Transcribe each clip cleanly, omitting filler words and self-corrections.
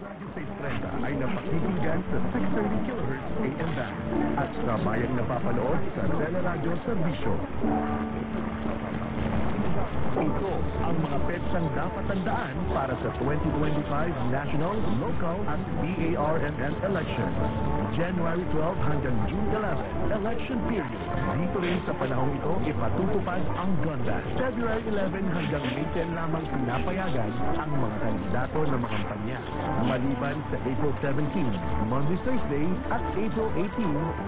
Radyo 630 ay napakinggan sa 630 kHz AM band at sa bayang napapanood sa Teleradyo Serbisyo. Ito ang mga petsang dapat tandaan para sa 2025 National, Local at BARMN Elections. January 12 hanggang June 11, election period. Dito rin sa panahong ito, ipatutupad ang gun ban. February 11 hanggang May 10 lamang pinapayagan ang mga kandidato ng mga kampanya. Maliban sa April 17, Monday, Thursday at April 18,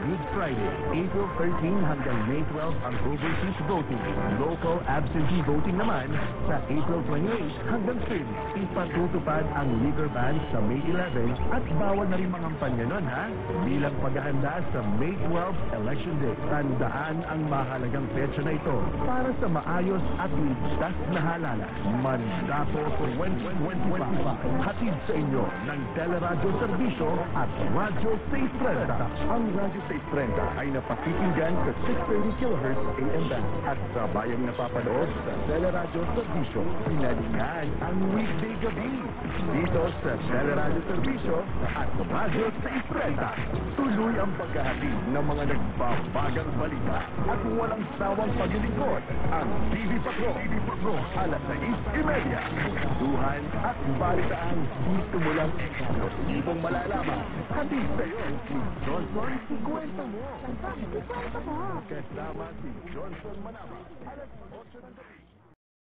Good Friday. April 13 hanggang May 12 ang overseas voting. Local absentee voting naman sa April 28 hanggang 30. Ipatutupad ang liquor ban sa May 11 at bawal na rin mga kampanya nun, ha? Bilang paghahanda sa May 12 Election Day. Tandaan ang mahalagang petsa na ito para sa maayos at ligtas na halala. Mandato 2025. Hatid sa inyo ng Teleradyo Serbisyo at Radyo 630. Ang Radyo 630 ay napakikinggan sa 630 kHz AM band at sa bayang napapanood sa Teleradyo Serbisyo. Pinalingan ang weekday gabi dito sa Teleradyo Serbisyo at Radyo 630. Tuloy ang paghahatid ng mga nagbabagang balita at walang sawang paglilingkod. Ang TV Patrol, alas 6:30. Duhan at balitaan dito mo lang ibang malalaman. Hatid sa'yo si Johnson, kwento mo. Kasama si Johnson Manama. Alas 8 ng gabi.